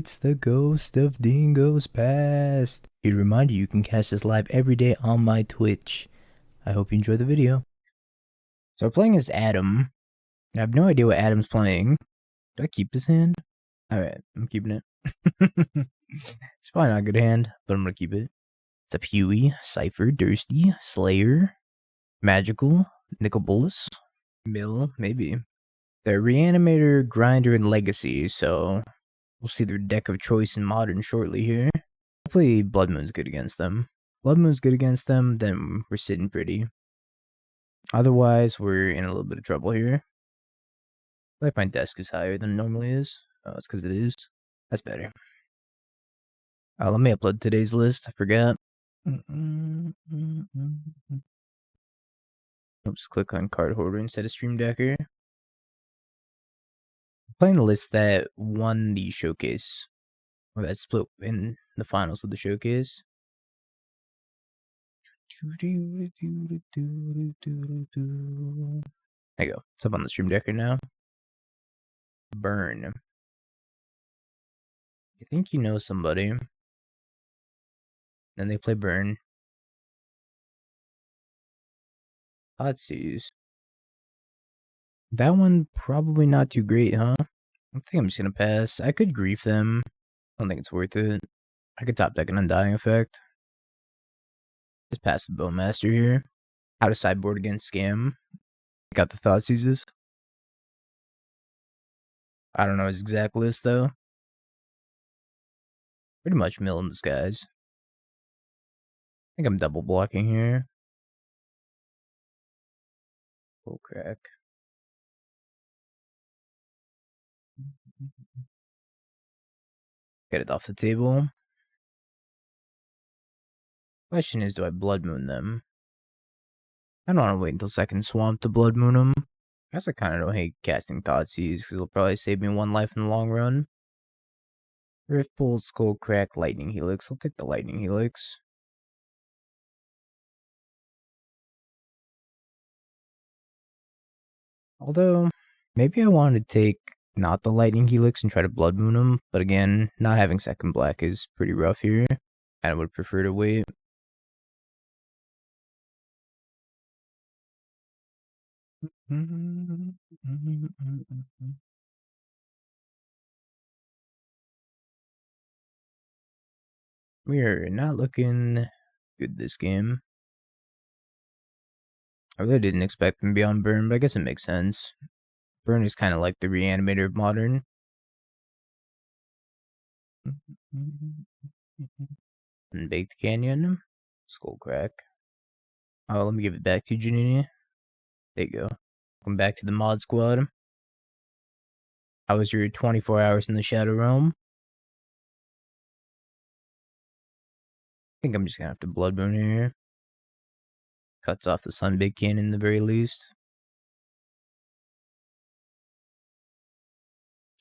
It's the ghost of Dingo's past. Here to remind you can catch this live every day on my Twitch. I hope you enjoy the video. So we're playing as Adam. I have no idea what Adam's playing. Do I keep this hand? Alright, I'm keeping it. It's probably not a good hand, but I'm gonna keep it. It's a Huey, Cypher, Dursty, Slayer, Magical, Nicol Bolas, Mill, maybe. They're Reanimator, Grinder, and Legacy, so we'll see their deck of choice in Modern shortly here. Hopefully Blood Moon's good against them. Blood Moon's good against them, then we're sitting pretty. Otherwise, we're in a little bit of trouble here. I like my desk is higher than it normally is. Oh, it's because it is. That's better. Let me upload today's list. I forgot. Oops, click on Card Hoarder instead of Stream Decker. Playing the list that won the showcase, or that split in the finals of the showcase. There you go. It's up on the Stream Decker now. Burn. You think you know somebody. Then they play Burn. Thoughtseize. That one probably not too great, huh? I think I'm just gonna pass. I could grief them. I don't think it's worth it. I could top deck an Undying effect. Just pass the Bowmaster here. Out of sideboard against Scam. Got the Thoughtseizes. I don't know his exact list though. Pretty much mill in disguise. I think I'm double blocking here. Full crack. Get it off the table. Question is, do I Blood Moon them? I don't want to wait until second swamp to Blood Moon them. I guess I kind of don't hate casting Thoughtseize because it'll probably save me one life in the long run. Rift Bolt, Skull Crack, Lightning Helix. I'll take the Lightning Helix. Although, maybe I want to take not the Lightning Helix and try to Blood Moon him. But again, not having second black is pretty rough here. I would prefer to wait. We are not looking good this game. I really didn't expect them to be on Burn, but I guess it makes sense. Burn is kind of like the Reanimator of Modern. Unbaked Canyon. Skull Crack. Oh, let me give it back to you, Janini. There you go. Welcome back to the mod squad. How was your 24 hours in the Shadow Realm? I think I'm just gonna have to Blood Moon here. Cuts off the Sunbaked Canyon at the very least.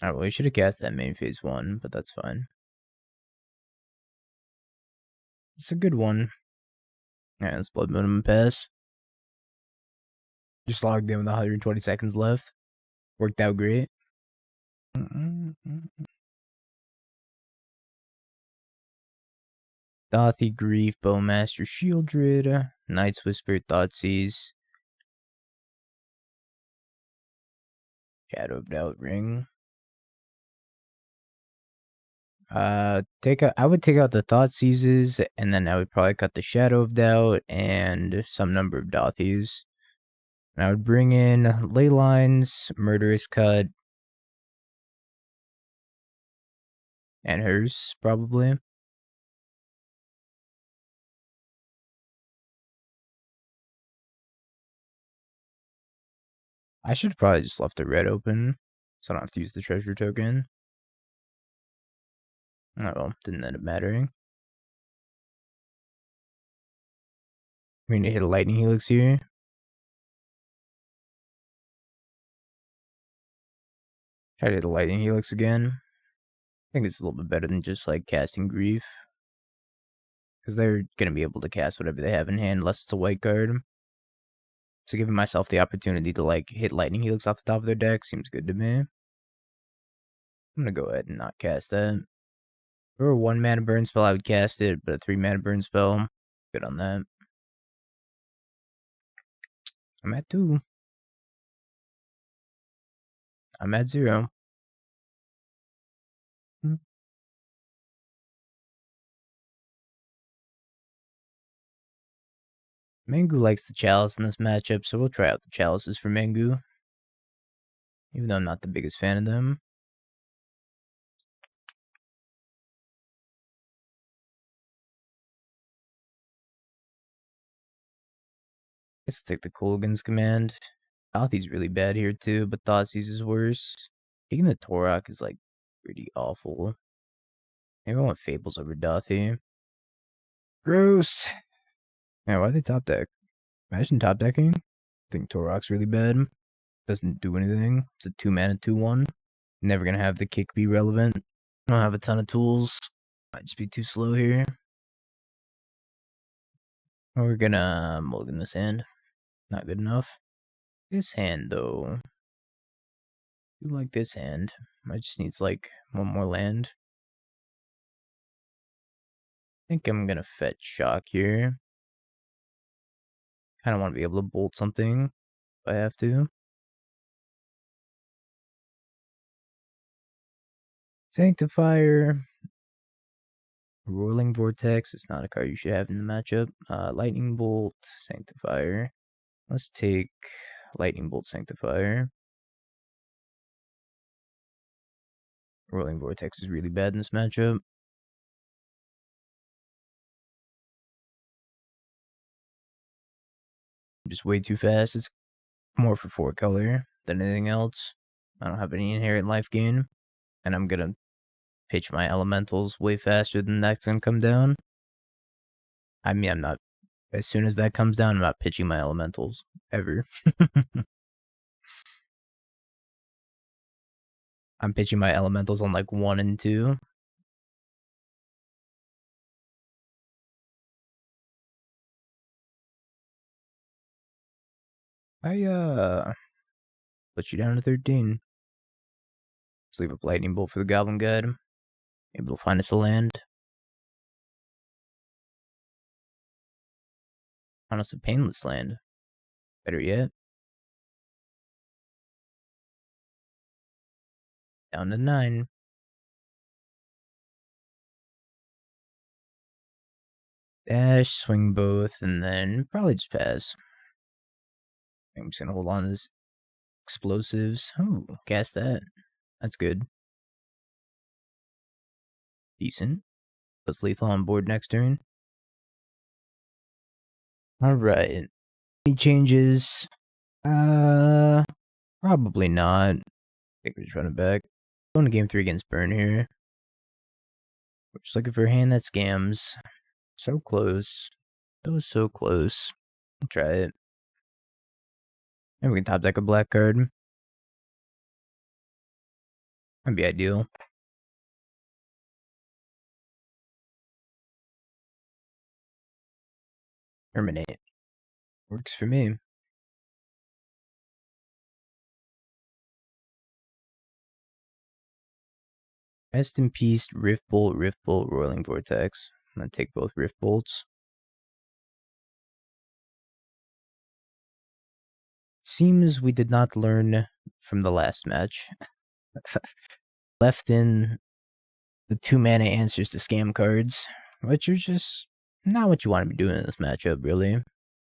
Alright, well, we should have cast that main phase 1, but that's fine. It's a good one. Alright, let's Blood Moon and pass. Just logged in with 120 seconds left. Worked out great. Dauthi, Grief, Bowmaster, Shieldred, Night's Whisper, Thoughtseize, Shadow of Doubt Ring. I would take out the Thoughtseizes, and then I would probably cut the Shadow of Doubt and some number of Dauthis. And I would bring in Leylines, Murderous Cut, and hers, probably. I should have probably just left the red open, so I don't have to use the treasure token. Oh well, didn't end up mattering. We need to hit a Lightning Helix here. Try to hit a Lightning Helix again. I think it's a little bit better than just like casting Grief. Because they're going to be able to cast whatever they have in hand unless it's a white card. So giving myself the opportunity to like hit Lightning Helix off the top of their deck seems good to me. I'm going to go ahead and not cast that. Or a 1 mana burn spell, I would cast it, but a 3 mana burn spell, good on that. I'm at 2. I'm at 0. Mangu likes the Chalice in this matchup, so we'll try out the Chalices for Mangu. Even though I'm not the biggest fan of them. Guess I'll take the Kolaghan's command. Dauthi's really bad here too, but Thoughtseize is worse. Taking the Tourach is like pretty awful. Maybe I want Fables over Dauthi. Gross! Yeah, why'd they top deck? Imagine top decking. I think Tourach's really bad. Doesn't do anything. It's a 2 mana 2/1. Never gonna have the kick be relevant. I don't have a ton of tools. Might just be too slow here. We're gonna mulligan this hand. Not good enough. This hand, though. I do like this hand. I just needs like 1 more land. I think I'm gonna fetch Shock here. Kinda want to be able to bolt something if I have to. Sanctifier. Rolling Vortex. It's not a card you should have in the matchup. Lightning Bolt. Sanctifier. Let's take Lightning Bolt Sanctifier. Rolling Vortex is really bad in this matchup. Just way too fast. It's more for 4 color than anything else. I don't have any inherent life gain. And I'm gonna pitch my elementals way faster than that's gonna come down. I mean, I'm not. As soon as that comes down, I'm not pitching my elementals. Ever. I'm pitching my elementals on like 1 and 2. I put you down to 13. Let's leave up Lightning Bolt for the Goblin Guide. Maybe it'll find us a land. Find us a Painless land. Better yet. Down to 9. Dash, swing both, and then probably just pass. I'm just gonna hold on to this explosives. Oh, cast that. That's good. Decent. Puts lethal on board next turn. Alright. Any changes? Probably not. I think we're just running back. Going to game 3 against Burn here. We're just looking for a hand that scams. So close. That was so close. I'll try it. And we can top deck a black card. That'd be ideal. Terminate. Works for me. Rest in peace, Rift Bolt, Roiling Vortex. I'm gonna take both Rift Bolts. Seems we did not learn from the last match. Left in the 2 mana answers to scam cards, which are just not what you want to be doing in this matchup, really. You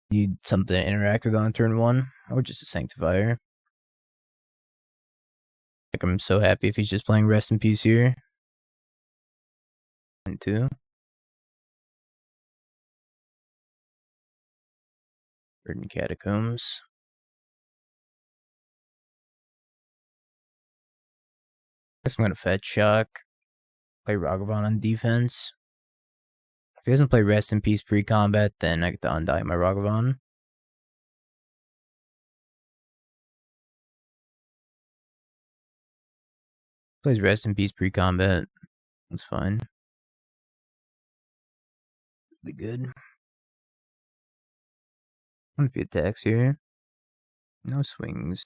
need something to interact with on turn 1, or just a Sanctifier. Like, I'm so happy if he's just playing Rest in Peace here. And 2. Verdant Catacombs. Guess I'm gonna fetch Shock. Play Ragavan on defense. If he doesn't play Rest in Peace pre-combat, then I get to Undying my Ragavan. Plays Rest in Peace pre-combat. That's fine. Really good. What if he attacks here? No swings.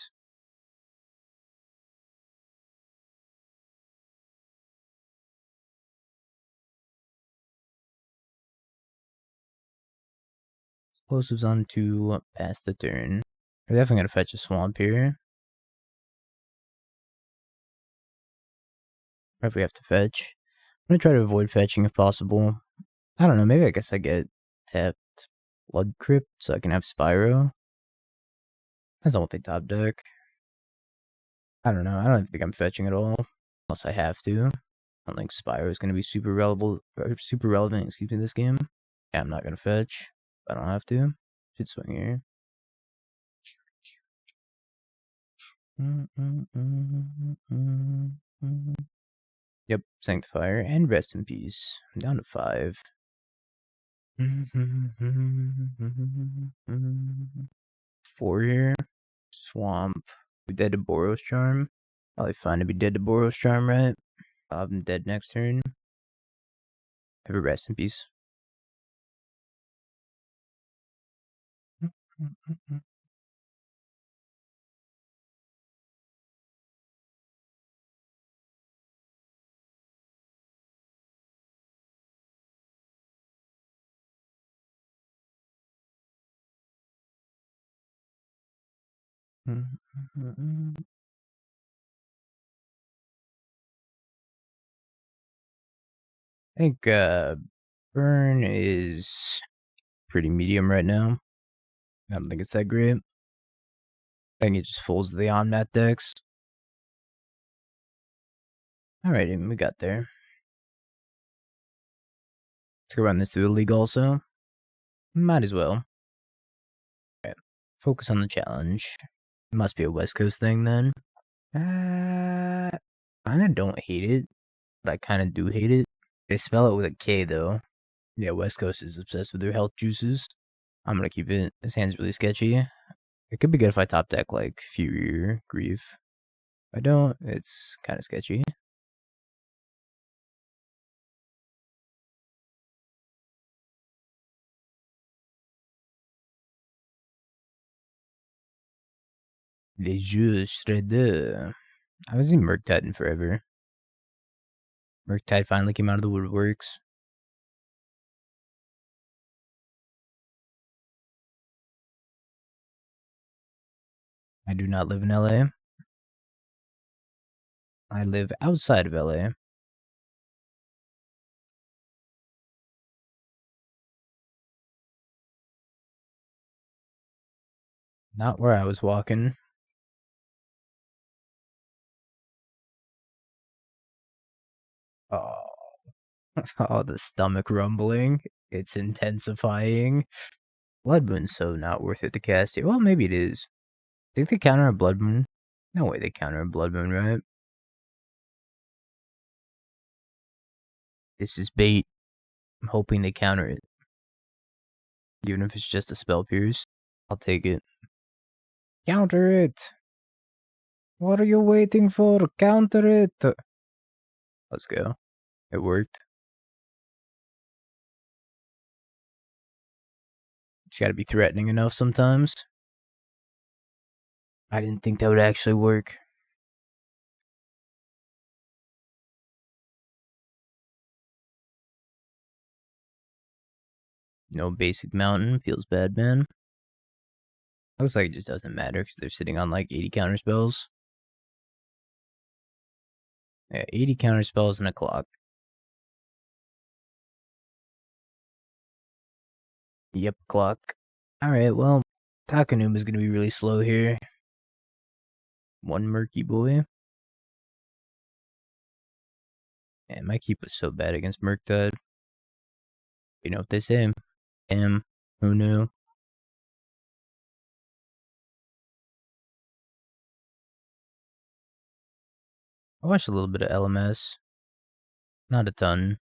Explosives on to pass the turn. We're definitely gonna fetch a swamp here. Or if we have to fetch. I'm gonna try to avoid fetching if possible. I don't know, maybe I guess I get tapped Blood Crypt so I can have Spyro. That's not what they top deck. I don't know, I don't think I'm fetching at all. Unless I have to. I don't think Spyro is gonna be super relevant, excuse me, this game. Yeah, I'm not gonna fetch. I don't have to. Should swing here. Yep, Sanctifier and Rest in Peace. I'm down to 5. 4 here. Swamp. We dead to Boros Charm. Probably fine to be dead to Boros Charm, right? I'm dead next turn. Have a Rest in Peace. I think Burn is pretty medium right now. I don't think it's that great. I think it just folds the on-mat decks. Alright, we got there. Let's go run this through the league also. Might as well. Alright, focus on the challenge. It must be a West Coast thing then. Kinda don't hate it, but I kinda do hate it. They spell it with a K though. Yeah, West Coast is obsessed with their health juices. I'm gonna keep it. This hand's really sketchy. It could be good if I top deck like Fury Grief. If I don't, it's kinda sketchy. Les jeux shreddeurs. I was in Murktide forever. Murktide finally came out of the woodworks. I do not live in LA. I live outside of LA. Not where I was walking. Oh, oh, the stomach rumbling. It's intensifying. Blood Moon's so not worth it to cast here. Well, maybe it is. Think they counter a Blood Moon? No way they counter a Blood Moon, right? This is bait. I'm hoping they counter it. Even if it's just a Spell Pierce, I'll take it. Counter it! What are you waiting for? Counter it! Let's go. It worked. It's gotta be threatening enough sometimes. I didn't think that would actually work. No basic mountain. Feels bad, man. Looks like it just doesn't matter because they're sitting on like 80 counter spells. Yeah, 80 counter spells and a clock. Yep, clock. Alright, well, Takenuma is going to be really slow here. One murky boy. Man, my keep was so bad against Murktide. You know what they say. Damn, who knew? I watched a little bit of LMS. Not a ton.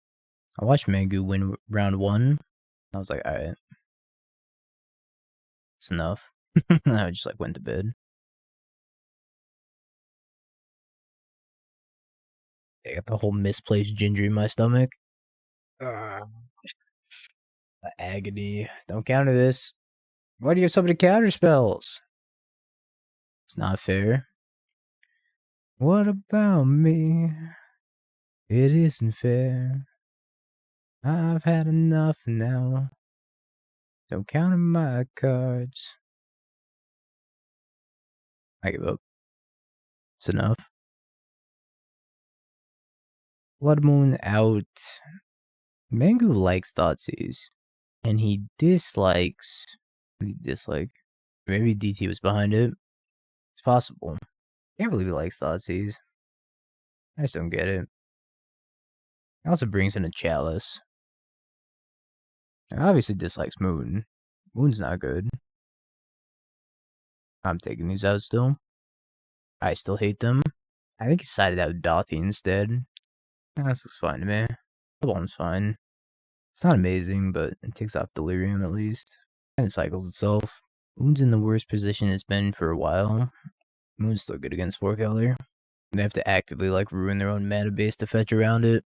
I watched Mangu win round 1. I was like, alright. It's enough. I just like went to bed. I got the whole misplaced ginger in my stomach. The agony. Don't counter this. Why do you have so many counter spells? It's not fair. What about me? It isn't fair. I've had enough now. Don't count on my cards. I give up. It's enough. Blood Moon out. Mangu likes Thoughtseize. And he dislikes... Maybe DT was behind it. It's possible. Can't believe he likes Thoughtseize. I just don't get it. It also brings in a Chalice. He obviously dislikes Moon. Moon's not good. I'm taking these out still. I still hate them. I think he sided out with Dauthi instead. This looks fine to me. The bomb's fine. It's not amazing, but it takes off Delirium at least. And it cycles itself. Moon's in the worst position it's been for a while. Moon's still good against 4-color. They have to actively ruin their own mana base to fetch around it.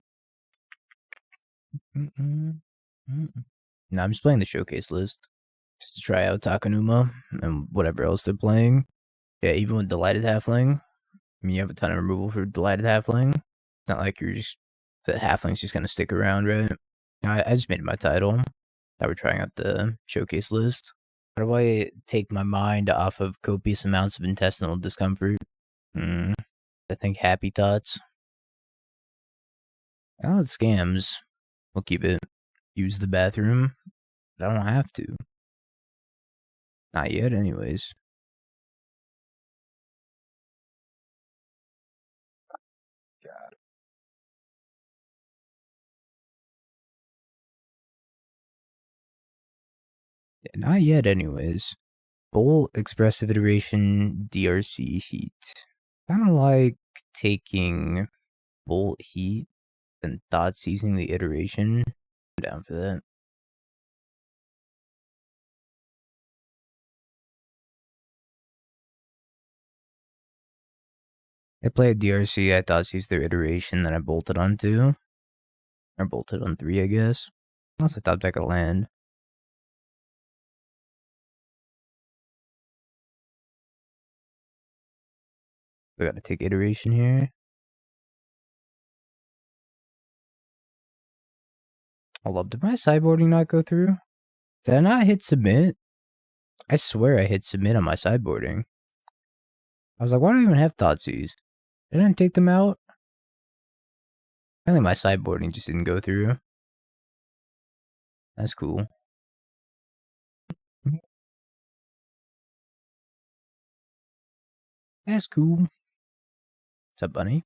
Now I'm just playing the showcase list. Just to try out Takenuma and whatever else they're playing. Yeah, even with Delighted Halfling. I mean, you have a ton of removal for Delighted Halfling. It's not like the Halfling's just gonna stick around, right? I just made it my title. Now we're trying out the showcase list. How do I take my mind off of copious amounts of intestinal discomfort? I think happy thoughts. Oh, it's scams. We'll keep it. Use the bathroom. But I don't have to. Not yet, anyways. God. Yeah, not yet, anyways. Bolt, Expressive Iteration, DRC Heat. Kind of like taking Bolt Heat and Thoughtseizing the iteration. I'm down for that. I played DRC, I Thoughtseize their iteration, then I bolted on 2. Or bolted on 3, I guess. Unless I top deck a land. We gotta take iteration here. I love. Did my sideboarding not go through? Did I not hit submit? I swear I hit submit on my sideboarding. I was like, why do I even have Thoughtseize? Didn't I take them out? Apparently my sideboarding just didn't go through. That's cool. That's cool. What's up, bunny?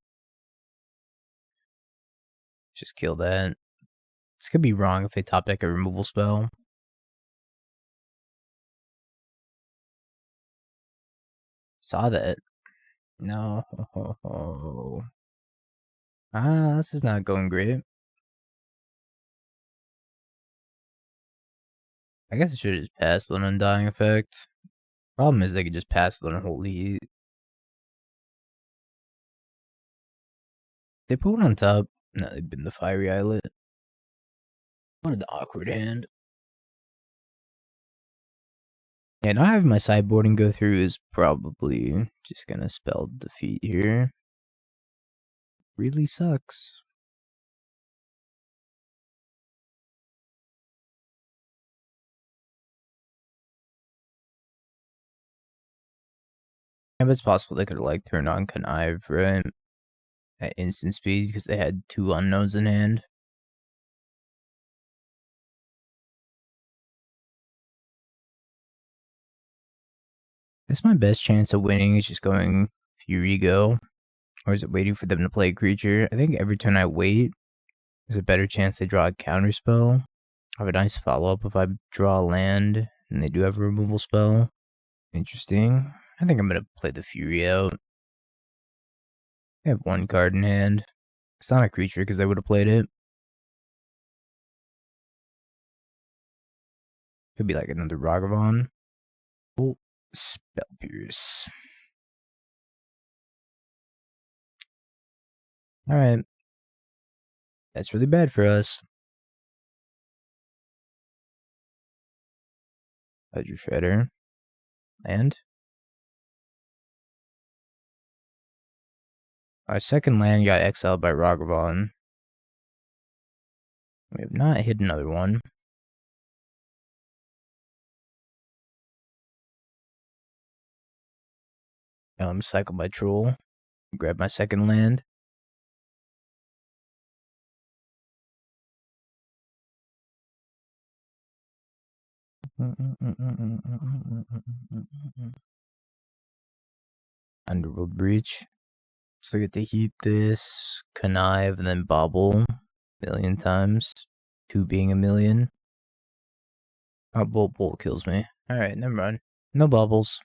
Just kill that. This could be wrong if they top deck a removal spell. Saw that. No. This is not going great. I guess I should have just passed with an Undying effect. Problem is they could just pass with an Unholy Heat. They put one on top. No, they've been the Fiery Islet. What an awkward hand. Yeah, not having my sideboarding go through is probably just gonna spell defeat here. Really sucks. Yeah, but it's possible they could have turned on Connive, right? At instant speed because they had 2 unknowns in hand. That's my best chance of winning is just going Fury Go. Or is it waiting for them to play a creature? I think every turn I wait, there's a better chance they draw a counterspell. I have a nice follow-up if I draw a land and they do have a removal spell. Interesting. I think I'm going to play the Fury out. I have 1 card in hand. It's not a creature because they would have played it. Could be another Ragavan. Oh, Spell Pierce. Alright. That's really bad for us. Hydro Shredder. Land. Our second land got exiled by Ragavan. We have not hit another one. Cycle my troll. Grab my second land. Underworld Breach. So I get to heat this, connive, and then bobble 1,000,000 times. 2 being 1,000,000. Oh, bolt kills me. Alright, never mind. No bubbles.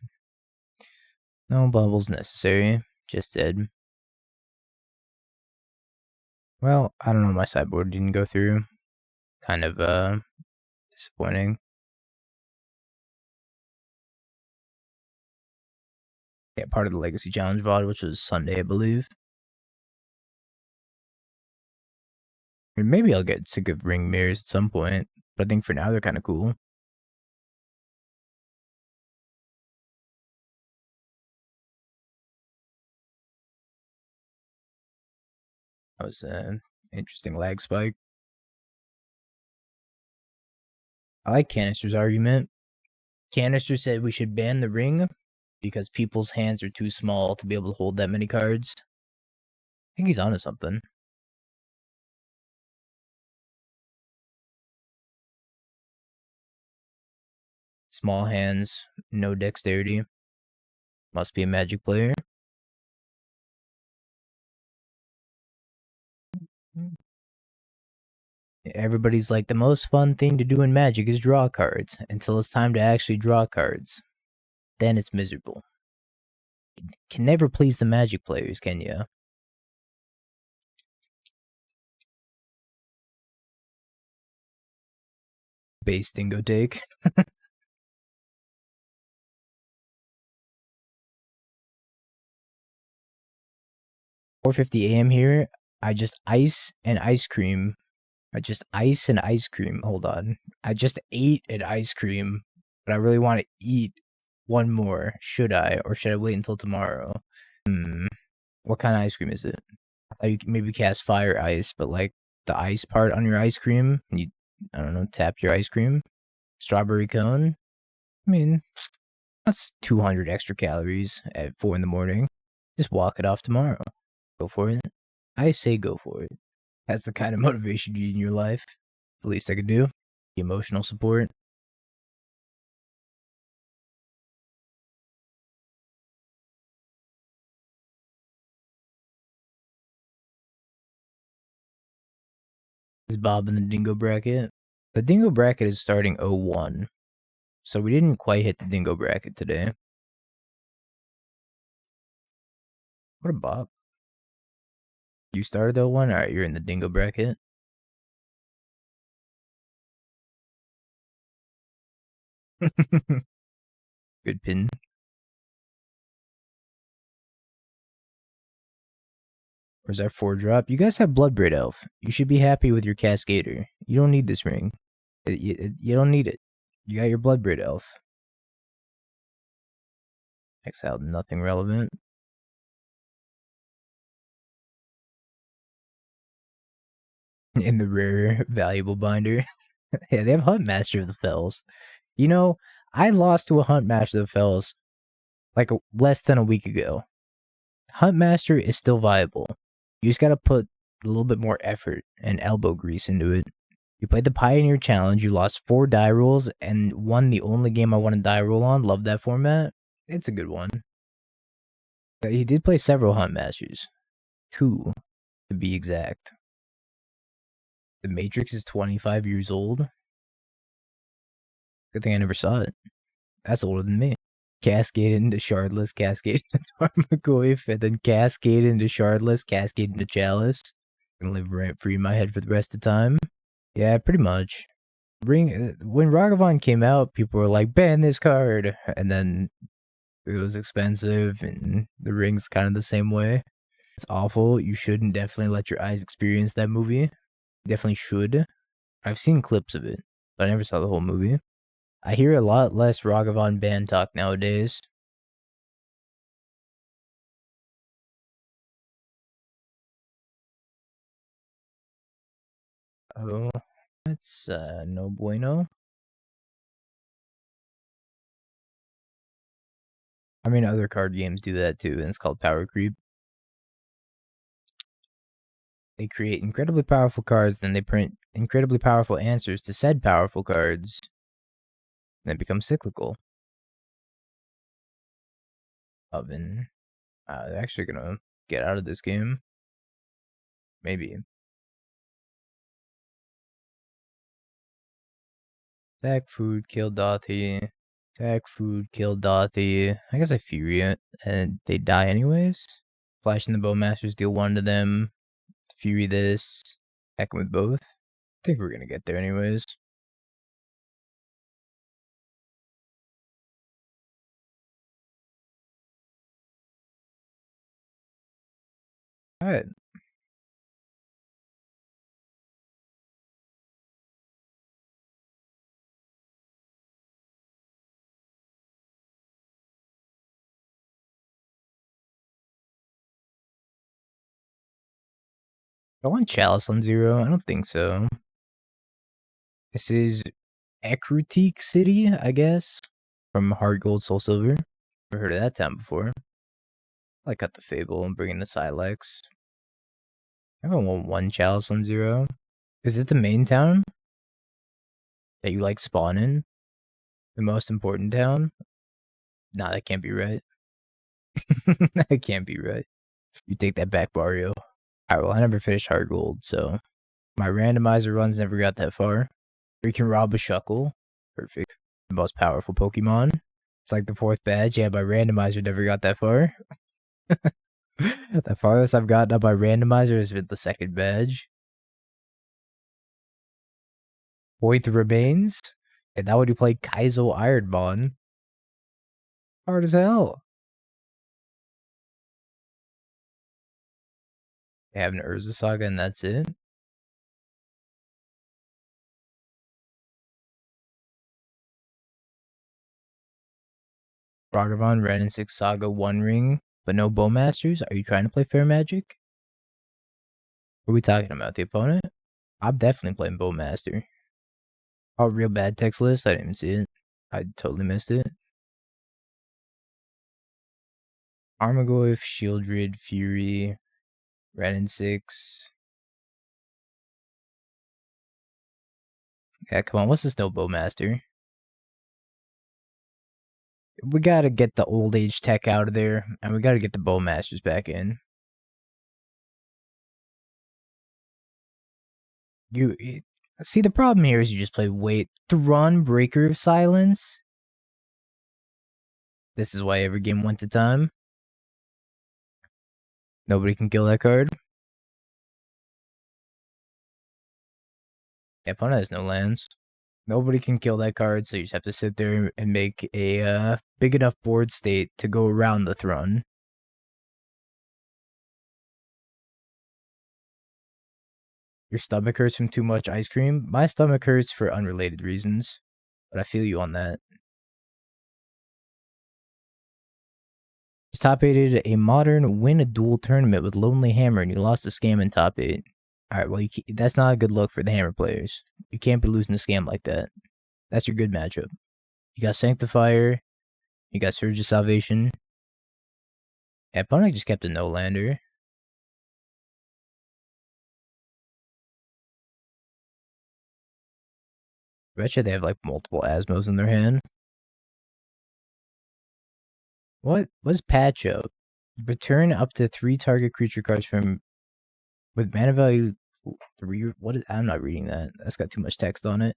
No bubbles necessary. Just dead. Well, I don't know, my sideboard didn't go through. Kind of, disappointing. Yeah, part of the Legacy Challenge VOD, which was Sunday, I believe. Or maybe I'll get sick of ring mirrors at some point, but I think for now they're kind of cool. That was an interesting lag spike. I like Canister's argument. Canister said we should ban the ring because people's hands are too small to be able to hold that many cards. I think he's onto something. Small hands, no dexterity. Must be a Magic player. Everybody's like, the most fun thing to do in Magic is draw cards, until it's time to actually draw cards. Then it's miserable. You can never please the Magic players, can you? Base dingo take. 4:50 a.m. here. I just ice and ice cream. Hold on. I just ate an ice cream, but I really want to eat one more. Should I, or should I wait until tomorrow? What kind of ice cream is it? You can maybe cast fire ice, but like the ice part on your ice cream, you, I don't know, tap your ice cream. Strawberry cone. I mean, that's 200 extra calories at 4 in the morning. Just walk it off tomorrow. Go for it. I say go for it. That's the kind of motivation you need in your life. It's the least I could do. The emotional support. Is Bob in the dingo bracket? The dingo bracket is starting 01. So we didn't quite hit the dingo bracket today. What a Bob. You started 01? Alright, you're in the dingo bracket. Good pin. Where's our 4-drop? You guys have Bloodbraid Elf. You should be happy with your Cascader. You don't need this ring. You don't need it. You got your Bloodbraid Elf. Exiled nothing relevant. In the rare valuable binder. Yeah, they have Huntmaster of the Fells. You know, I lost to a Huntmaster of the Fells like less than a week ago. Huntmaster is still viable. You just gotta put a little bit more effort and elbow grease into it. You played the Pioneer Challenge, you lost 4 die rolls, and won the only game I won a die roll on. Love that format. It's a good one. He did play several Huntmasters. 2, to be exact. The Matrix is 25 years old. Good thing I never saw it. That's older than me. Cascade into Shardless, Cascade into Tarmogoyf, and then Cascade into Shardless, Cascade into Chalice. Gonna live rent free in my head for the rest of the time. Yeah, pretty much. When Ragavan came out, people were like, ban this card, and then it was expensive, and the ring's kind of the same way. It's awful. You shouldn't definitely let your eyes experience that movie. Definitely should. I've seen clips of it, but I never saw the whole movie. I hear a lot less Ragavan ban talk nowadays. Oh, that's no bueno. I mean, other card games do that too, and it's called power creep. They create incredibly powerful cards, then they print incredibly powerful answers to said powerful cards, and it becomes cyclical. Oven. They're actually gonna get out of this game. Maybe. Attack food, kill Dauthi. Attack food, kill Dauthi. I guess I Fury it, and they die anyways. Flashing the Bowmasters, deal 1 to them. Fury this. Attack them with both. I think we're gonna get there anyways. Alright. I want Chalice on 0. I don't think so. This is Ekrutik City, I guess. From Heart Gold, Soul Silver. Never heard of that town before. I cut the Fable and bring in the Sylex. I want 1 Chalice on 0. Is it the main town that you like spawn in? The most important town? Nah, that can't be right. That can't be right. You take that back, Barrio. Alright, well, I never finished Heart Gold, so my randomizer runs never got that far. We can rob a Shuckle. Perfect. The most powerful Pokemon. It's like the 4th badge. Yeah, my randomizer never got that far. The farthest I've gotten up my randomizer is with the 2nd badge. Void remains. And now when you play Kaizo Ironmon. Hard as hell. They have an Urza Saga and that's it. Ragavan, Red and 6 Saga, 1 ring, but no Bowmasters? Are you trying to play Fair Magic? What are we talking about? The opponent? I'm definitely playing Bowmaster. Oh, real bad text list? I didn't even see it. I totally missed it. Armagoyf, Shieldred, Fury, Red and 6. Yeah, come on, what's this no Bowmaster? We gotta get the old age tech out of there, and we gotta get the Bowmasters back in. See, the problem here is you just play Thron, Breaker of Silence. This is why every game went to time. Nobody can kill that card. Yeah, opponent has no lands. Nobody can kill that card, so you just have to sit there and make a big enough board state to go around the Thron. Your stomach hurts from too much ice cream? My stomach hurts for unrelated reasons, but I feel you on that. Just top 8'd a modern win a duel tournament with Lonely Hammer and you lost a scam in top 8. Alright, well, that's not a good look for the Hammer players. You can't be losing a scam like that. That's your good matchup. You got Sanctifier. You got Surge of Salvation. Yeah, opponent just kept a no-lander. Betcha they have like multiple Asmos in their hand. What's patch up? Return up to 3 target creature cards from with mana value 3. I'm not reading that. That's got too much text on it.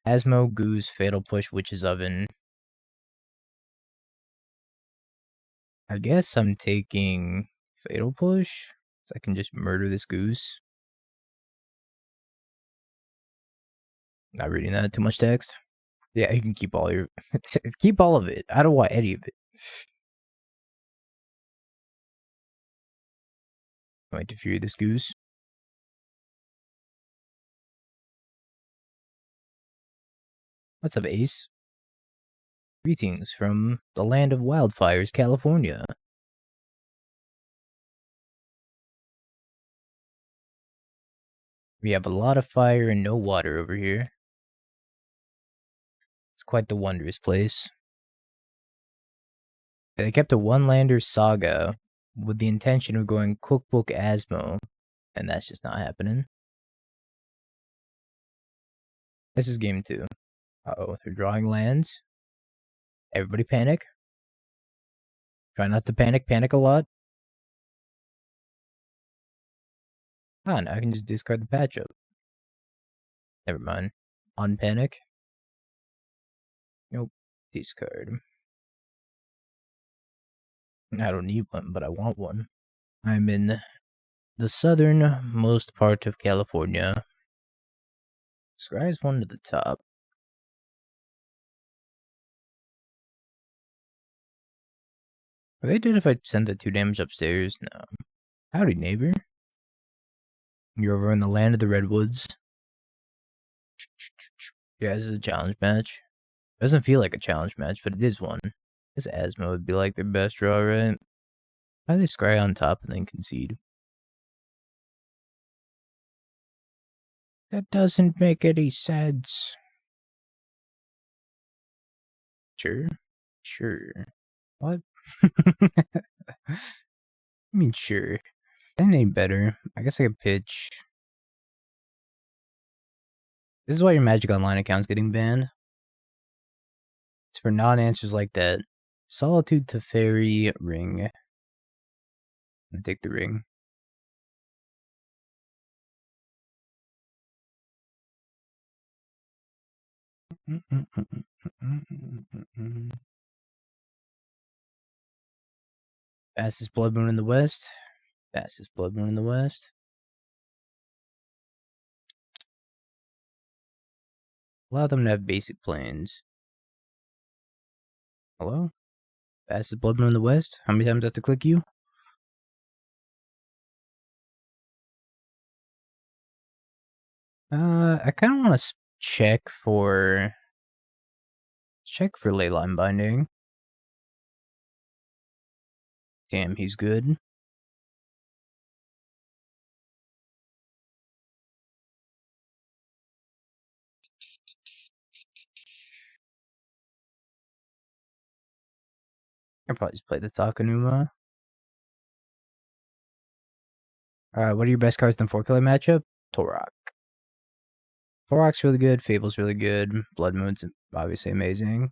Asmo, Goose, Fatal Push, Witch's Oven. I guess I'm taking Fatal Push, so I can just murder this Goose. Not reading that. Too much text. Yeah, you can keep all your keep all of it. I don't want any of it. I'm going to Fury this Goose. What's up, Ace? Greetings from the land of wildfires, California. We have a lot of fire and no water over here. It's quite the wondrous place. They kept a one-lander Saga with the intention of going Cookbook Asmo, and that's just not happening. This is game 2. Uh-oh, they're drawing lands. Everybody panic. Try not to panic a lot. Ah, now I can just discard the patch up. Never mind. Unpanic. Nope. Discard. I don't need one, but I want one. I'm in the southernmost part of California. Scry's one to the top. Are they dead if I send the 2 damage upstairs? No. Howdy, neighbor. You're over in the land of the redwoods. Yeah, this is a challenge match. It doesn't feel like a challenge match, but it is one. This Asmo would be like their best draw, right? Why do they scry on top and then concede? That doesn't make any sense. Sure. What? I mean, sure. That ain't better. I guess I could pitch. This is why your Magic Online account's getting banned. It's for non-answers like that. Solitude to Fairy Ring. I take the ring. Fastest Blood Moon in the West. Fastest Blood Moon in the West. Allow them to have basic planes. Hello? Fastest Blood Moon in the West? How many times do I have to click you? I kind of want to check for Leyline Binding. Damn, he's good. I'll probably just play the Takenuma. What are your best cards in the 4-color matchup? Tourach. Tourach's really good. Fable's really good. Blood Moon's obviously amazing.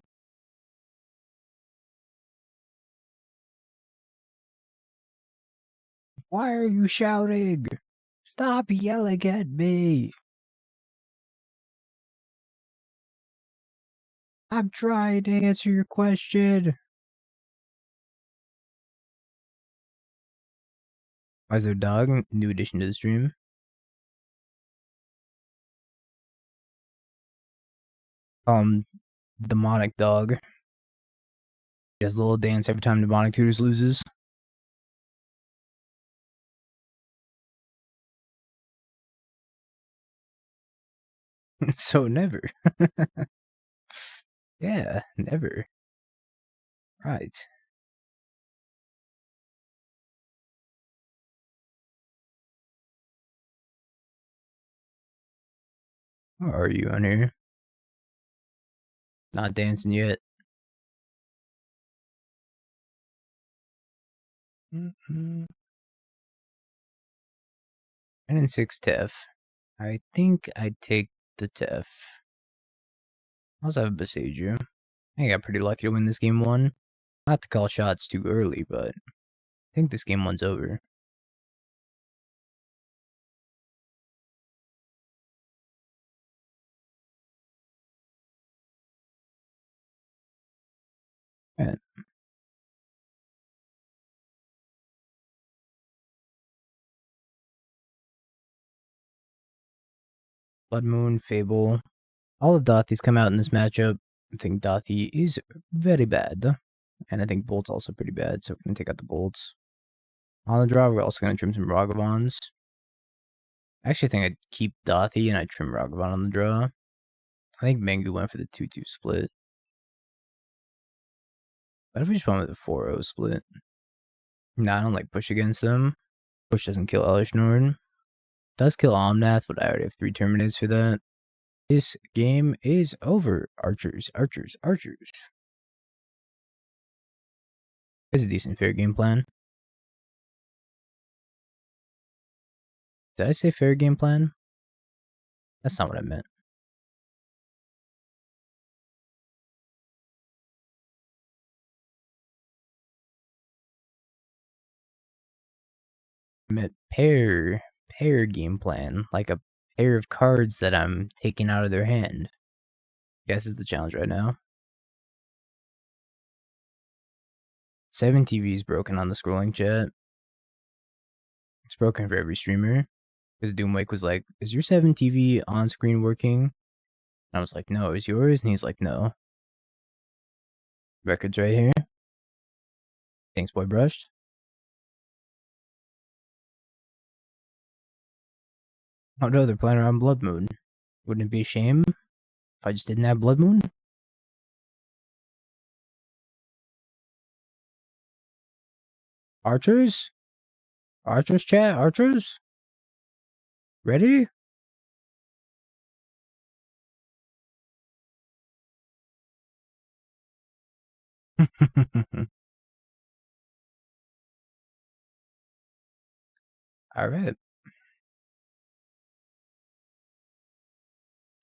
Why are you shouting? Stop yelling at me. I'm trying to answer your question. Why is there a dog? New addition to the stream. Demonic dog. He does a little dance every time Demonic Tutors loses. So never. Yeah, never. Right. Where are you on here? Not dancing yet. And in 6 Tef. I think I'd take the Tef. I also have a Besieger. I got pretty lucky to win this game 1. Not to call shots too early, but I think this game 1's over. Yeah. Blood Moon, Fable. All of Dauthi's come out in this matchup. I think Dauthi is very bad. And I think Bolt's also pretty bad, so we're going to take out the Bolts. On the draw, we're also going to trim some Ragavans. I actually think I'd keep Dauthi and I'd trim Ragavan on the draw. I think Mengu went for the 2-2 split. What if we just went with a 4-0 split? No, I don't like push against them. Push doesn't kill Elish Norn. Does kill Omnath, but I already have 3 Terminates for that. This game is over. Archers, archers, archers. It's a decent fair game plan. Did I say fair game plan? That's not what I meant. I meant pair game plan, like a pair of cards that I'm taking out of their hand. Guess is the challenge right now. 7 TVs broken on the scrolling chat. It's broken for every streamer. Because Doomwake was like, is your 7 TV on screen working? And I was like, no, is yours? And he's like, no. Records right here. Thanks, boy brushed. Oh no, they're playing around Blood Moon. Wouldn't it be a shame if I just didn't have Blood Moon? Archers? Archers chat? Archers? Ready? Alright.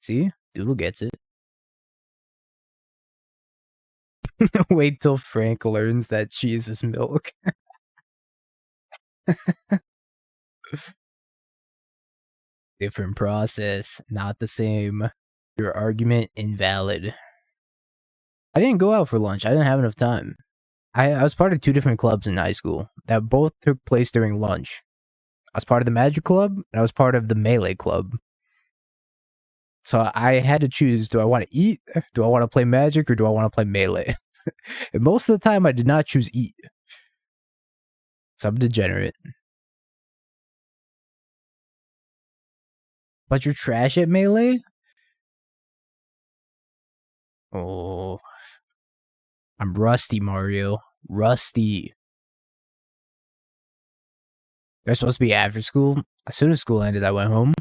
See? Doodle gets it. Wait till Frank learns that cheese is milk. Different process, not the same. Your argument invalid. I didn't go out for lunch. I didn't have enough time. I was part of 2 different clubs in high school that both took place during lunch. I was part of the Magic Club, and I was part of the Melee Club. So I had to choose, do I want to eat, do I want to play Magic, or do I want to play Melee? And most of the time, I did not choose eat. So I'm degenerate. But you're trash at Melee? Oh. I'm rusty, Mario. Rusty. They're supposed to be after school. As soon as school ended, I went home.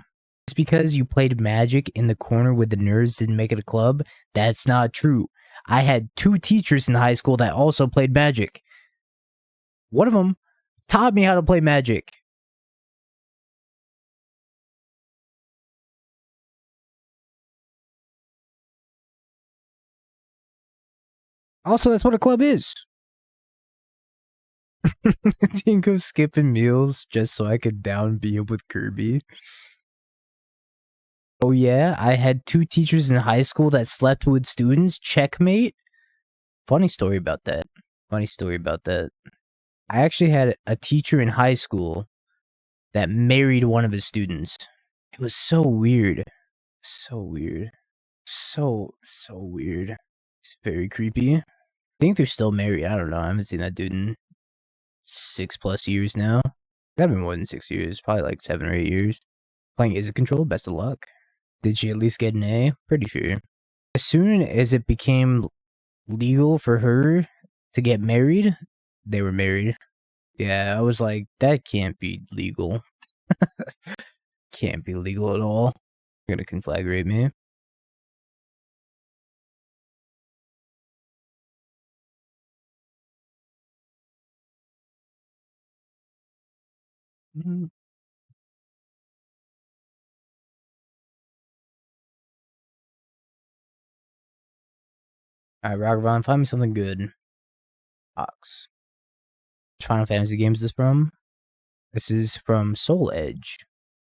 It's because you played Magic in the corner with the nerds didn't make it a club. That's not true. I had 2 teachers in high school that also played Magic. One of them taught me how to play Magic. Also, that's what a club is. Dingo skipping meals just so I could down beam with Kirby. Oh yeah, I had 2 teachers in high school that slept with students. Checkmate. Funny story about that. Funny story about that. I actually had a teacher in high school that married one of his students. It was so weird. So weird. So weird. It's very creepy. I think they're still married. I don't know. I haven't seen that dude in 6+ years now. Gotta be more than 6 years. Probably like 7 or 8 years. Playing Is It Control? Best of luck. Did she at least get an A? Pretty sure. As soon as it became legal for her to get married, they were married. Yeah, I was like, that can't be legal. Can't be legal at all. You're gonna conflagrate me. Alright, Ragavan, find me something good. Ox. Which Final Fantasy game is this from? This is from Soul Edge.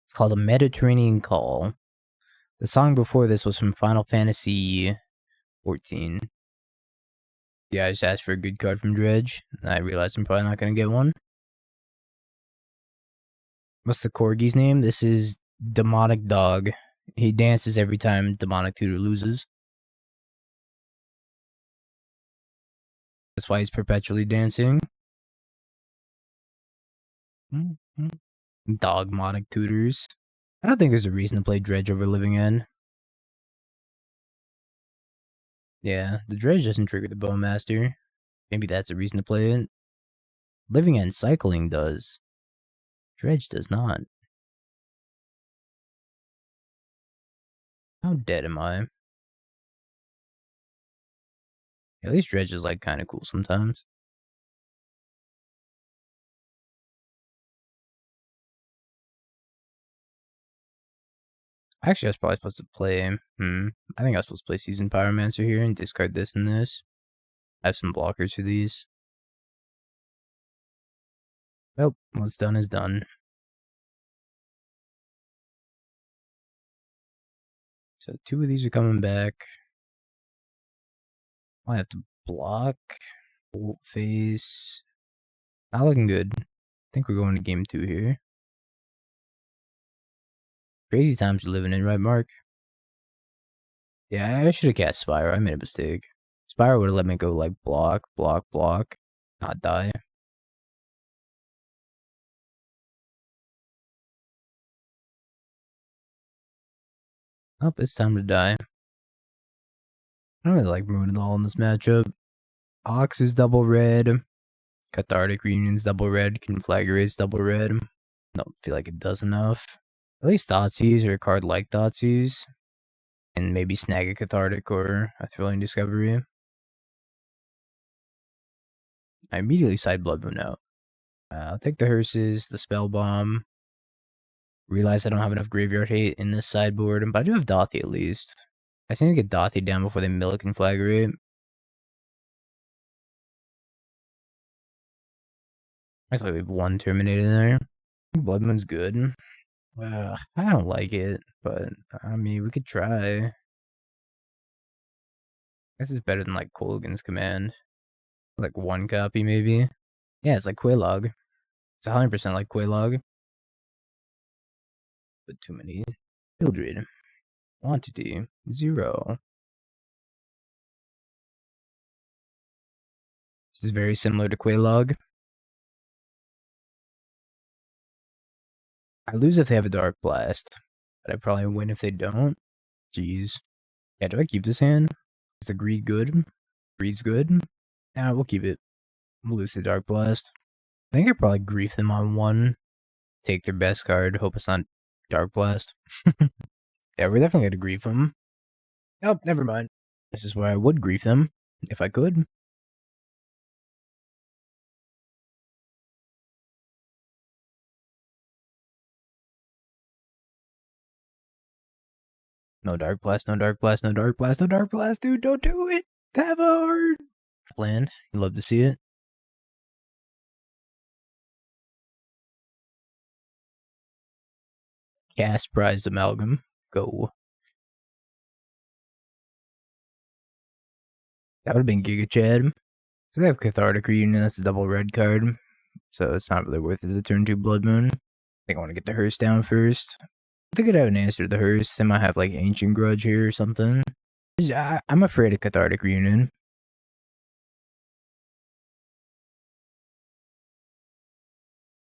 It's called A Mediterranean Call. The song before this was from Final Fantasy 14. Yeah, I just asked for a good card from Dredge. And I realized I'm probably not going to get one. What's the corgi's name? This is Demonic Dog. He dances every time Demonic Tutor loses. That's why he's perpetually dancing. Dogmatic Tutors. I don't think there's a reason to play Dredge over Living End. Yeah, the Dredge doesn't trigger the Bowmaster. Maybe that's a reason to play it. Living End Cycling does. Dredge does not. How dead am I? At least Dredge is like kind of cool sometimes. Actually, I was probably supposed to play. I think I was supposed to play Seasoned Pyromancer here and discard this and this. I have some blockers for these. Well, what's done is done. So 2 of these are coming back. I have to block. Bolt face. Not looking good. I think we're going to game 2 here. Crazy times you're living in, right, Mark? Yeah, I should have cast Spire. I made a mistake. Spire would have let me go like block, block, block, not die. Oh, it's time to die. I don't really like Ruin at all in this matchup. Ox is double red. Cathartic Reunion's double red. Conflagrate's double red. Don't feel like it does enough. At least Thoughtseize or a card like Thoughtseize. And maybe snag a Cathartic or a Thrilling Discovery. I immediately side Blood Moon out. I'll take the Hearses, the Spellbomb. Realize I don't have enough graveyard hate in this sideboard, but I do have Dauthi at least. I just need to get Dauthi down before they mill a Conflagrate. I just like leave 1 Terminate in there. Blood Moon's good. I don't like it, but I mean, we could try. This is better than like Kolaghan's command. Like 1 copy maybe. Yeah, it's like Quelaag. It's 100% like Quelaag. But too many. Mildred. Quantity. 0. This is very similar to Quelaag. I lose if they have a Dark Blast. But I probably win if they don't. Jeez. Yeah, do I keep this hand? Is the greed good? Greed's good? Nah, we'll keep it. We'll lose the Dark Blast. I think I probably grief them on 1. Take their best card. Hope it's not Dark Blast. Yeah, we're definitely going to grief them. Oh, never mind. This is where I would grief them. If I could. No Dark Blast, no Dark Blast, no Dark Blast, no Dark Blast, dude, don't do it! Have a heart! Land, you love to see it. Cast Prized Amalgam. Go. That would have been Giga Chad. So they have Cathartic Reunion, that's a double red card. So it's not really worth it to turn 2 Blood Moon. I think I want to get the Hearse down first. They could have an answer to the Hearse. They might have like Ancient Grudge here or something. I'm afraid of Cathartic Reunion.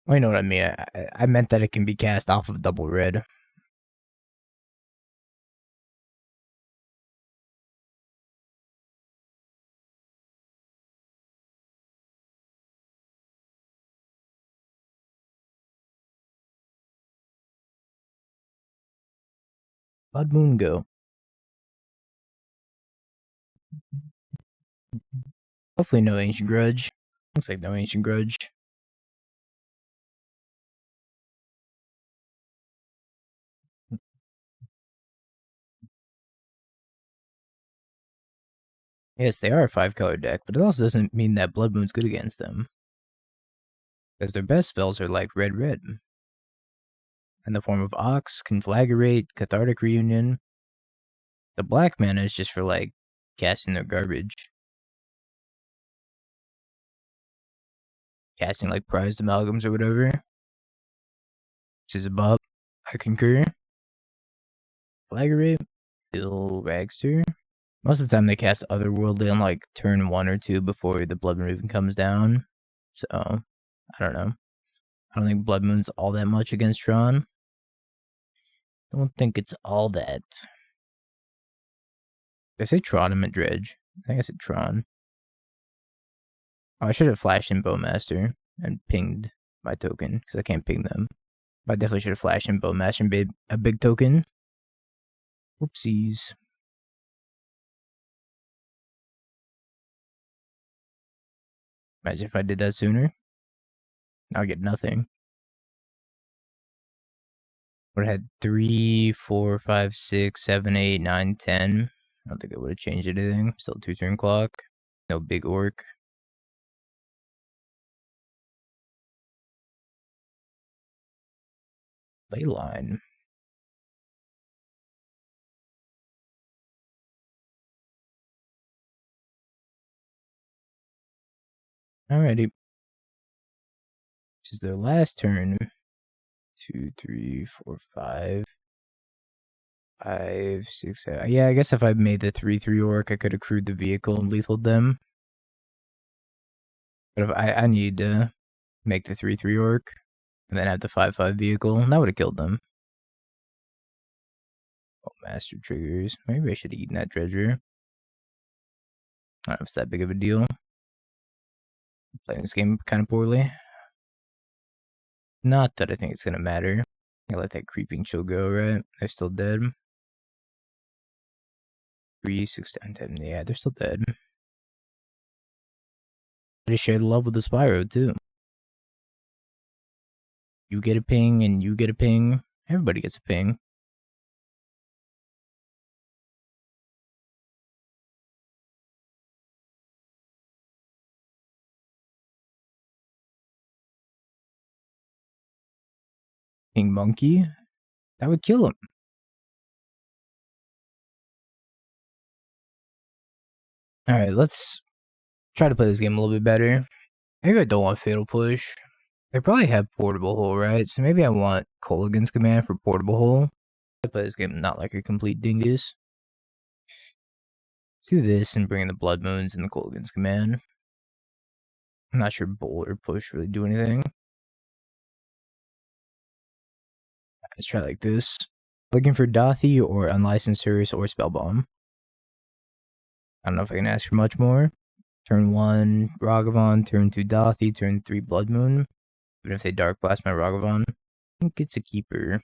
Well, you know what I mean. I meant that it can be cast off of double red. Blood Moon go. Hopefully no Ancient Grudge. Looks like no Ancient Grudge. Yes, they are a 5-color deck, but it also doesn't mean that Blood Moon's good against them. Because their best spells are like red, in the form of Ox, Conflagrate, Cathartic Reunion. The black mana is just for like casting their garbage. Casting like Prized Amalgams or whatever. Which is above. I concur. Conflagrate. Bill Ragster. Most of the time they cast Otherworldly on like turn 1 or 2 before the Blood Moon even comes down. So, I don't know. I don't think Blood Moon's all that much against Tron. Don't think it's all that. Did I say Tron? I meant Dredge. I think I said Tron. Oh, I should have flashed in Bowmaster and pinged my token, because I can't ping them. But I definitely should have flashed in Bowmaster and made a big token. Whoopsies. Imagine if I did that sooner. I'll get nothing. Would have had 3, 4, 5, 6, 7, 8, 9, 10. I don't think it would have changed anything. Still 2 turn clock. No big orc. Leyline. Alrighty. This is their last turn. 2, 3, 4, 5. 5, 6, 7. Yeah, I guess if I made the 3/3 orc, I could have crewed the vehicle and lethal them. But if I need to make the 3/3 orc and then have the 5/5 vehicle, and that would have killed them. Master triggers. Maybe I should have eaten that treasure. I don't know if it's that big of a deal. I'm playing this game kind of poorly. Not that I think it's gonna matter. I let that creeping chill go, right? They're still dead. 3, 6, 10, 10. Yeah, they're still dead. I just share the love with the Spyro, too. You get a ping, and you get a ping. Everybody gets a ping. Ping monkey? That would kill him. Alright, let's try to play this game a little bit better. Maybe I don't want Fatal Push. They probably have Portable Hole, right? So maybe I want Kolaghan's command for Portable Hole. I play this game not like a complete dingus. Let's do this and bring in the Blood Moons and the Kolaghan's command. I'm not sure Bolt or Push really do anything. Let's try like this. Looking for Dauthi or Unlicensed Hearse or Spellbomb. I don't know if I can ask for much more. Turn 1, Ragavan. Turn 2, Dauthi. Turn 3, Blood Moon. Even if they Dark Blast my Ragavan. I think it's a keeper.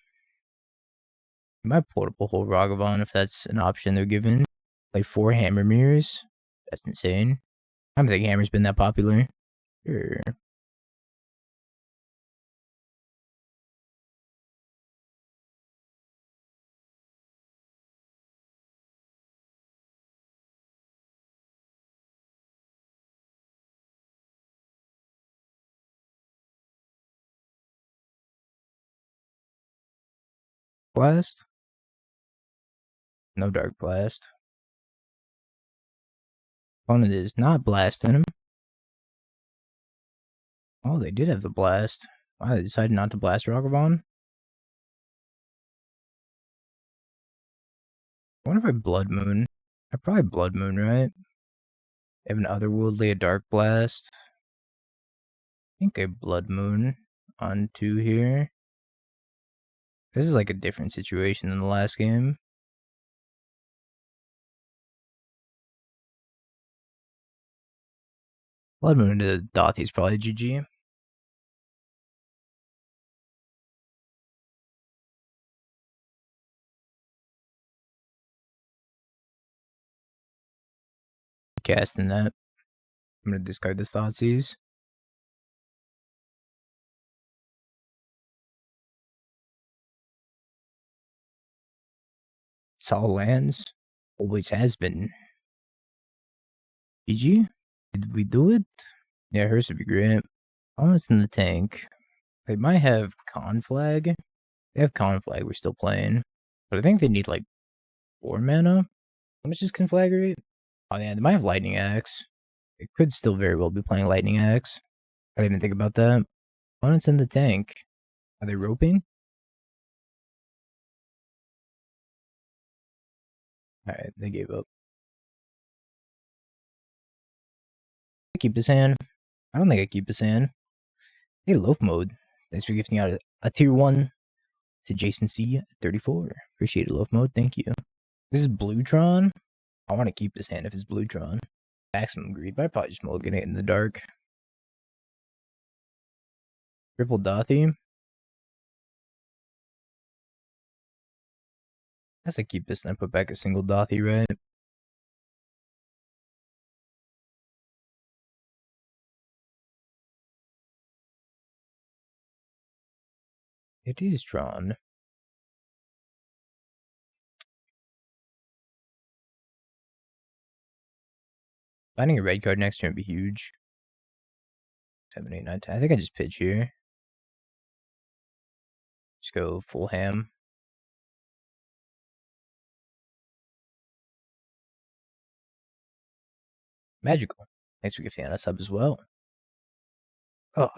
I might Portable Hole Ragavan if that's an option they're given. Play 4 Hammer Mirrors. That's insane. I don't think Hammer's been that popular. Sure. Blast? No Dark Blast. Opponent is not blasting him. Oh, they did have the blast. Why they decided not to blast Ragavan? I wonder if I Blood Moon. I probably Blood Moon, right? They have an Otherworldly, a Dark Blast. I think I Blood Moon on 2 here. This is like a different situation than the last game. Blood Moon to Dauthi is probably GG. Casting that. I'm gonna discard this Thoughtseize. It's all lands. Always has been. GG? Did we do it? Yeah, hers would be great. Almost in the tank. They might have Conflag. They have Conflag, we're still playing. But I think they need like 4 mana. How much is Conflagrate? Oh yeah, they might have Lightning Axe. It could still very well be playing Lightning Axe. I didn't even think about that. Opponents in the tank. Are they roping? Alright, they gave up. I keep this hand. I don't think I keep this hand. Hey, Loaf Mode. Thanks for gifting out a tier 1 to Jason C. 34. Appreciate it, Loaf Mode. Thank you. This is Bluetron. I want to keep this hand if it's Bluetron. Maximum Greed, but I probably just mulligan it in the dark. Triple Dauthi. I guess I keep this and I put back a single Dauthi, right? It is Tron. Finding a red card next turn would be huge. 7, 8, 9, 10. I think I just pitch here. Just go full ham. Magical. Thanks for gifting on a sub as well. Oh.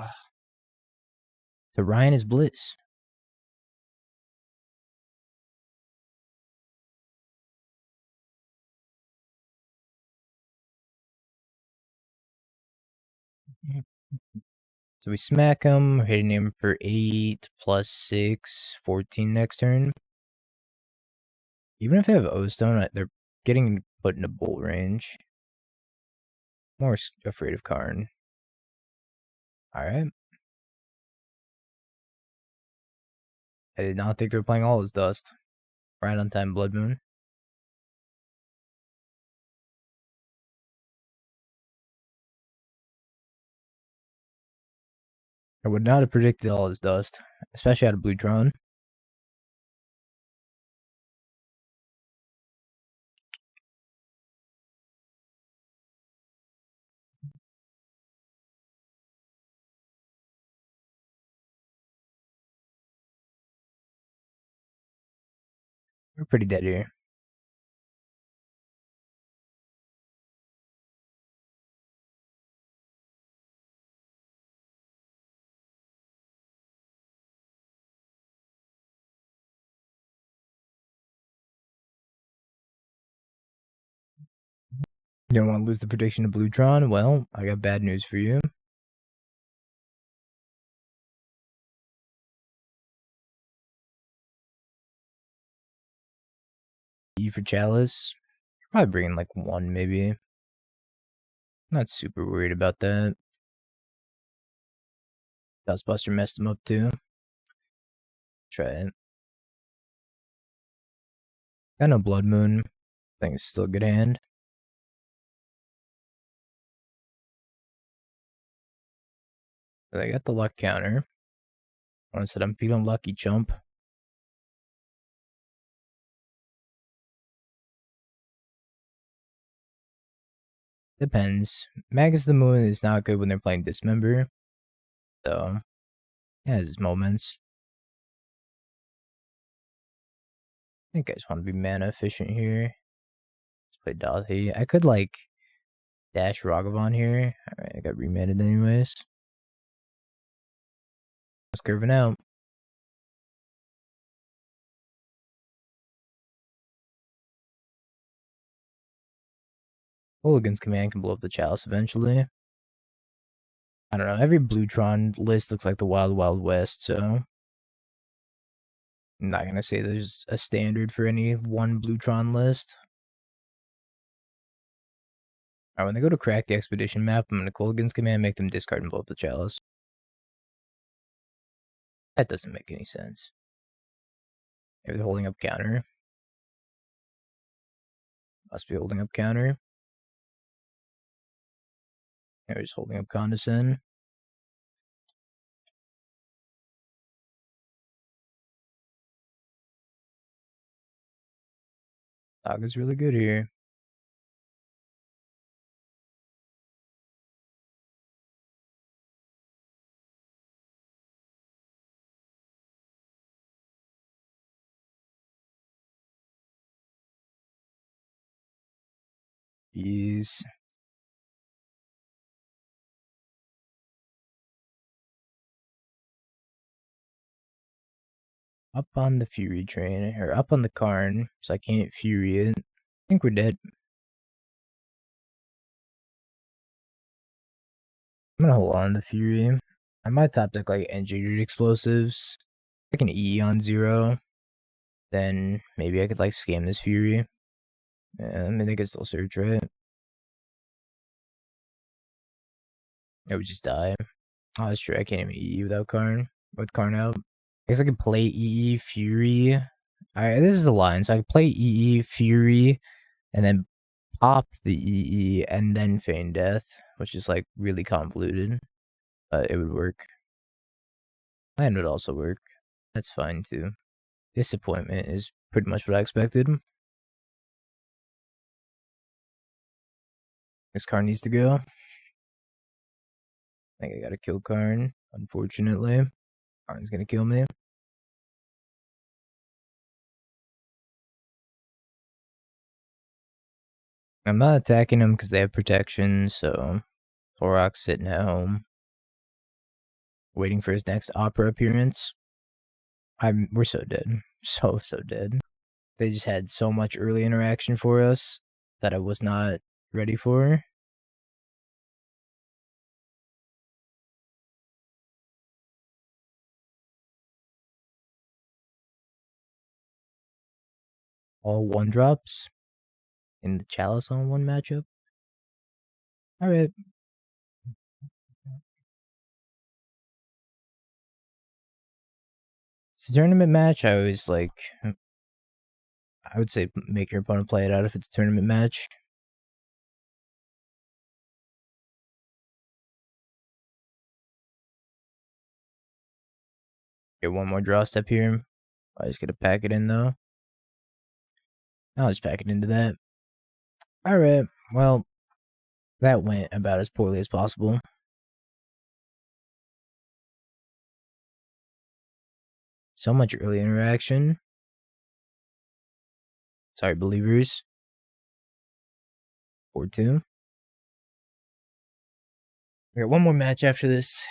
The Ryan is bliss. So we smack him, hitting him for 8 plus 6, 14 next turn. Even if they have O-Stone, they're getting put into bolt range. More afraid of Karn. Alright. I did not think they were playing all his dust. Right on time, Blood Moon. I would not have predicted all his dust, especially out of Blue-Tron. We're pretty dead here. You don't want to lose the prediction to Blue-Tron? Well, I got bad news for you. E for Chalice. Probably bringing like 1 maybe. Not super worried about that. Dustbuster messed him up too. Try it. Got no Blood Moon. I think it's still a good hand. But I got the luck counter. I said I'm feeling lucky, chump. Depends. Magus the Moon is not good when they're playing Dismember. So, it has its moments. I think I just want to be mana efficient here. Let's play Dauthi. I could like dash Ragavan here. Alright, I got remanted anyways. I was curving out. Kolaghan's command can blow up the Chalice eventually. I don't know. Every Blue-Tron list looks like the Wild Wild West, so I'm not gonna say there's a standard for any one Blue-Tron list. Alright, when they go to crack the expedition map, I'm gonna Kolaghan's command, make them discard and blow up the Chalice. That doesn't make any sense. If they're holding up counter. Must be holding up counter. They're just holding up Condescend. Saga's really good here. Jeez. Up on the Fury train, or up on the Karn, so I can't Fury it. I think we're dead. I'm gonna hold on to the Fury. I might top deck like Engineered Explosives. I can E on 0. Then maybe I could like scam this Fury. Yeah, I mean, they could still search, right? It would just die. Oh, that's true. I can't even EE without Karn. With Karn out. I guess I could play EE Fury. Alright, this is a line. So I could play EE Fury and then pop the EE and then Feign Death, which is like really convoluted. But it would work. Land would also work. That's fine too. Disappointment is pretty much what I expected. This card needs to go. I think I gotta kill Karn, unfortunately. Karn's gonna kill me. I'm not attacking them because they have protection, so Tourach's sitting at home, waiting for his next opera appearance. We're so dead. So dead. They just had so much early interaction for us that I was not ready for. All 1-drops in the Chalice on 1 matchup. Alright. It's a tournament match. I always I would say make your opponent play it out if it's a tournament match. Get 1 more draw step here. I just gotta pack it in though. I'll just pack it into that. Alright, well, that went about as poorly as possible. So much early interaction. Sorry, believers. 4-2. We got 1 more match after this.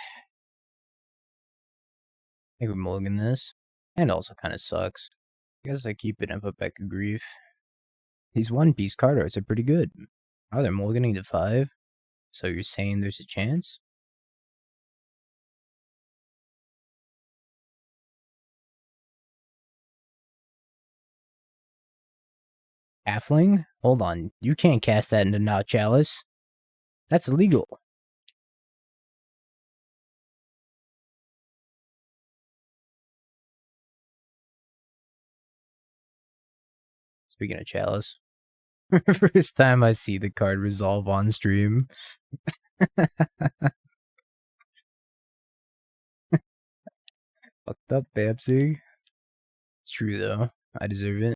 I think we're mulligan this. And also kind of sucks. I guess I keep it and put back a grief. These 1-piece card arts are pretty good. Oh, they're mulliganing to 5? So you're saying there's a chance? Halfling? Hold on. You can't cast that into not Chalice. That's illegal. Speaking of Chalice. First time I see the card resolve on stream. Fucked up, Babsy. It's true, though. I deserve it.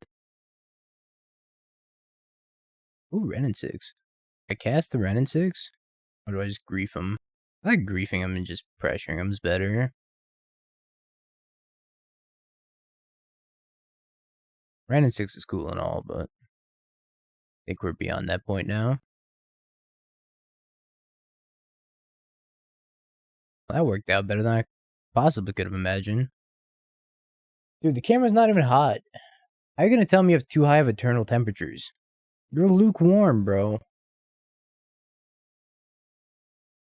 Ooh, Ren and 6. I cast the Ren and 6? Or do I just grief him? I like griefing him and just pressuring him is better. Ren and 6 is cool and all, but I think we're beyond that point now. That worked out better than I possibly could have imagined. Dude, the camera's not even hot. How are you gonna tell me you have too high of eternal temperatures? You're lukewarm, bro.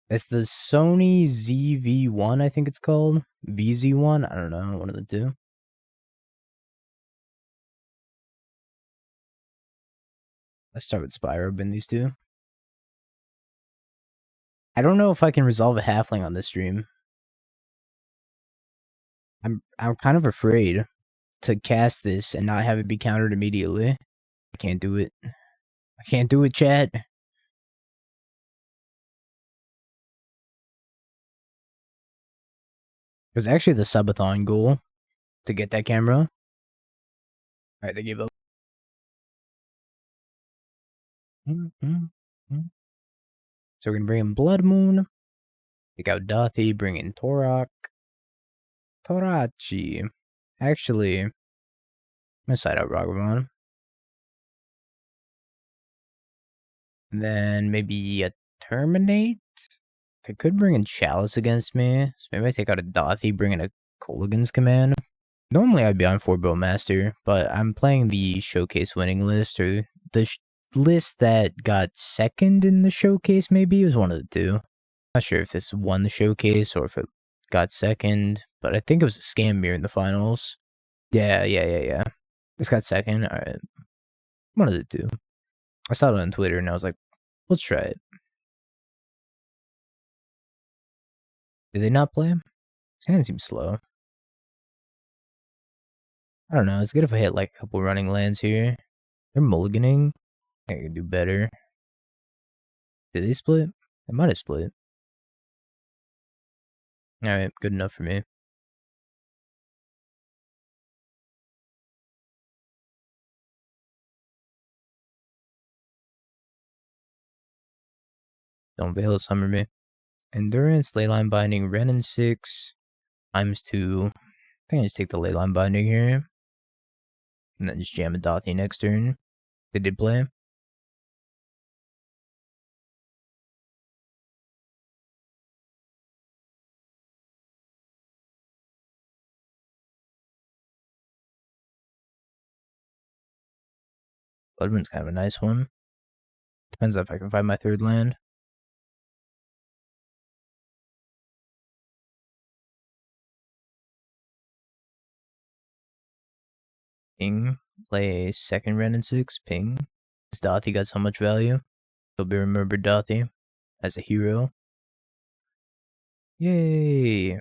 It's the Sony ZV-1, I think it's called. VZ-1? I don't know, one of the two. Let's start with Spyro in these two. I don't know if I can resolve a halfling on this stream. I'm kind of afraid to cast this and not have it be countered immediately. I can't do it. I can't do it, chat. It was actually the subathon goal to get that camera. Alright, they gave up. So we're gonna bring in Blood Moon. Take out Dauthi, bring in Tourach. Tourachi. Actually, I'm gonna side out Ragavan. And then maybe a Terminate. I could bring in Chalice against me. So maybe I take out a Dauthi, bring in a Kolaghan's command. Normally I'd be on 4 Bowmaster, but I'm playing the showcase winning list, or the list that got second in the showcase, maybe. It was one of the two. Not sure if this won the showcase or if it got second, but I think it was a scam mirror in the finals. Yeah. This got second. Alright. One of the two. I saw it on Twitter and I was like, let's try it. Did they not play him? His hand seems slow. I don't know. It's good if I hit like a couple running lands here. They're mulliganing. I think I could do better. Did they split? They might have split. Alright, good enough for me. Don't Veil Summon me. Endurance, Leyline Binding, Renin 6, ×2. I think I just take the Leyline Binding here. And then just jam a Dauthi next turn. They did play. Bloodwind's kind of a nice one. Depends if I can find my third land. Ping. Play a second Renin 6. Ping. This Dauthi got so much value. He'll be remembered Dauthi as a hero. Yay!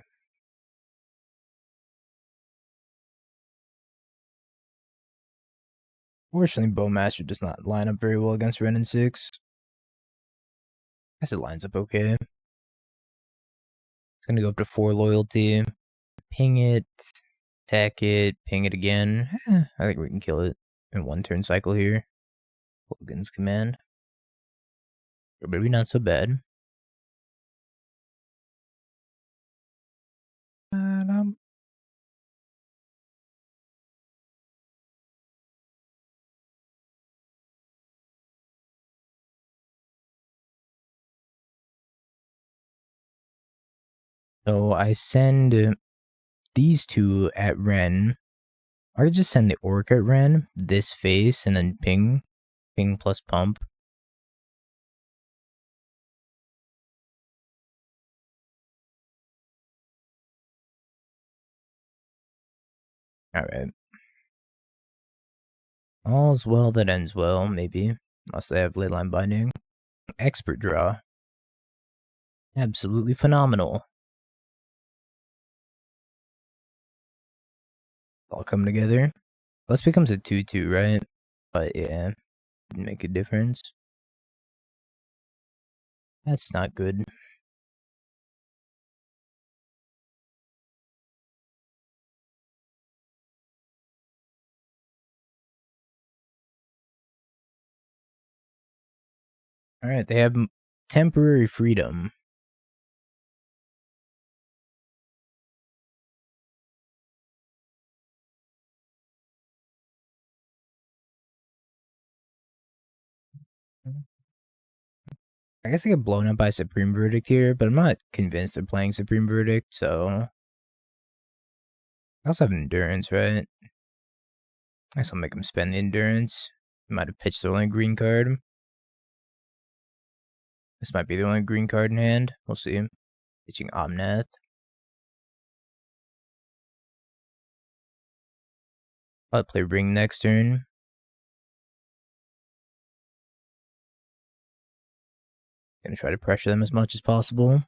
Fortunately, Bowmaster does not line up very well against Renin 6. I guess it lines up okay. It's gonna go up to 4 loyalty. Ping it. Attack it. Ping it again. I think we can kill it in 1 turn cycle here. Kolaghan's command. But maybe not so bad. So I send these two at Ren. Or I just send the Orc at Ren, this face, and then ping. Ping plus pump. Alright. All's well that ends well, maybe. Unless they have Leyline Binding. Expert draw. Absolutely phenomenal. All come together. Plus becomes a 2-2, right? But yeah, didn't make a difference. That's not good. Alright, they have temporary freedom. I guess I get blown up by Supreme Verdict here, but I'm not convinced they're playing Supreme Verdict, so... I also have Endurance, right? I guess I'll make them spend the Endurance. Might have pitched the only green card. This might be the only green card in hand. We'll see. Pitching Omnath. I'll play Ring next turn. Gonna try to pressure them as much as possible.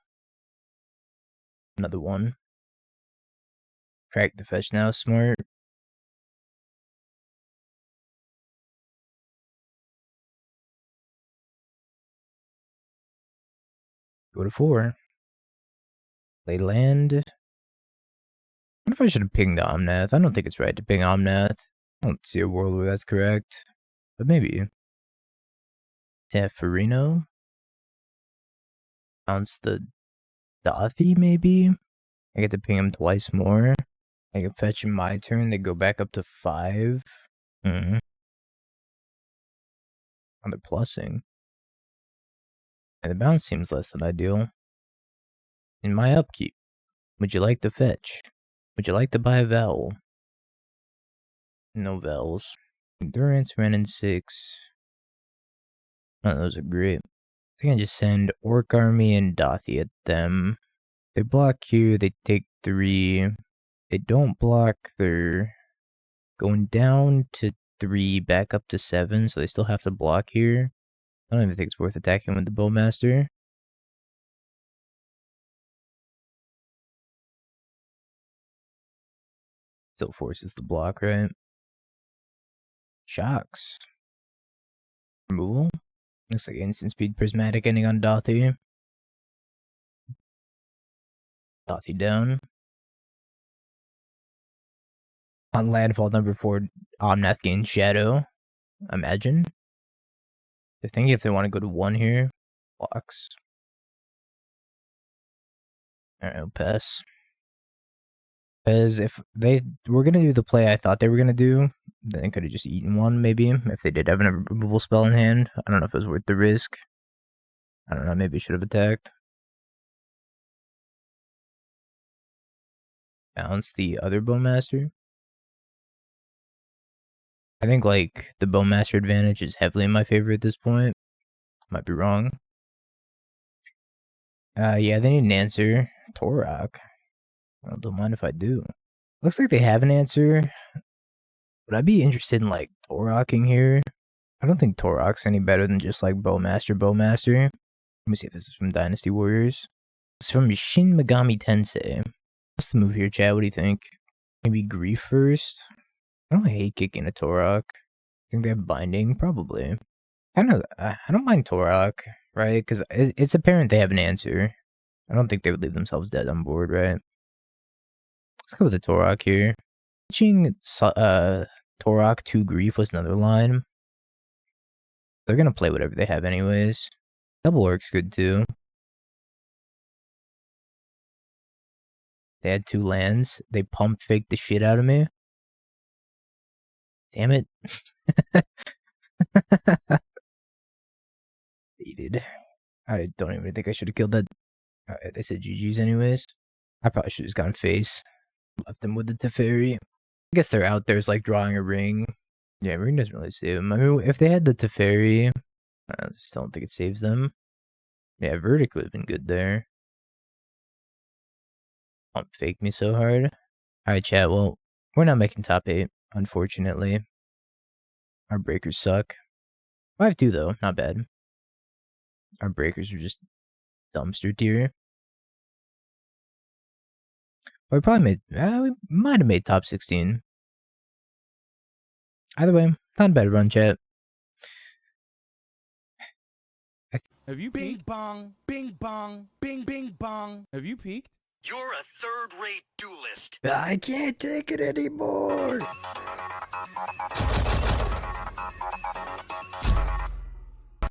Another one. Crack the fetch now, smart. Go to 4. Play land. What if I should have pinged the Omnath? I don't think it's right to ping Omnath. I don't see a world where that's correct. But maybe. Teferino. Bounce the Dauthi, maybe? I get to ping him twice more. I can fetch him my turn, they go back up to 5. On the plussing. And the bounce seems less than ideal. In my upkeep, would you like to fetch? Would you like to buy a vowel? No vowels. Endurance, Renin 6. None of those are great. I think I just send Orc Army and Dauthi at them. They block here, they take 3. They don't block, they're going down to 3, back up to 7, so they still have to block here. I don't even think it's worth attacking with the Bowmaster. Still forces the block, right? Shocks. Removal. Looks like instant speed prismatic ending on Dauthi. Dauthi down. On landfall number 4, Omnath gains Shadow. Imagine. They're thinking if they want to go to 1 here. Blocks. Alright, I'll pass. Because if they were going to do the play I thought they were going to do, then they could have just eaten one, maybe, if they did have a removal spell in hand. I don't know if it was worth the risk. I don't know, maybe I should have attacked. Bounce the other Bowmaster. I think, like, the Bowmaster advantage is heavily in my favor at this point. Might be wrong. Yeah, they need an answer. Tourach. I don't mind if I do. Looks like they have an answer. Would I be interested in, like, Touraching here? I don't think Tourach's any better than just, like, Bowmaster. Let me see if this is from Dynasty Warriors. It's from Shin Megami Tensei. What's the move here, Chad? What do you think? Maybe Grief first? I don't hate kicking a Tourach. Think they have Binding? Probably. I don't mind Tourach, right? Because it's apparent they have an answer. I don't think they would leave themselves dead on board, right? Let's go with the Tourach here. Teaching Tourach to Grief was another line. They're gonna play whatever they have anyways. Double Orc's good too. They had 2 lands. They pump faked the shit out of me. Damn it. Baited. I don't even think I should have killed that. Alright, they said GG's anyways. I probably should have just gone face. Left them with the Teferi. I guess they're out there is like drawing a ring. Yeah, ring doesn't really save them. I mean, if they had the Teferi, I just don't think it saves them. Yeah, Verdict would have been good there. Don't fake me so hard. Alright, chat. Well, we're not making top 8, unfortunately. Our breakers suck. 5-2 though, not bad. Our breakers are just dumpster tier. We probably we might have made top 16. Either way, not a bad run, chat. Have you peeked? Bing bong, bing bong, bing bing bong. Have you peeked? You're a third-rate duelist. I can't take it anymore.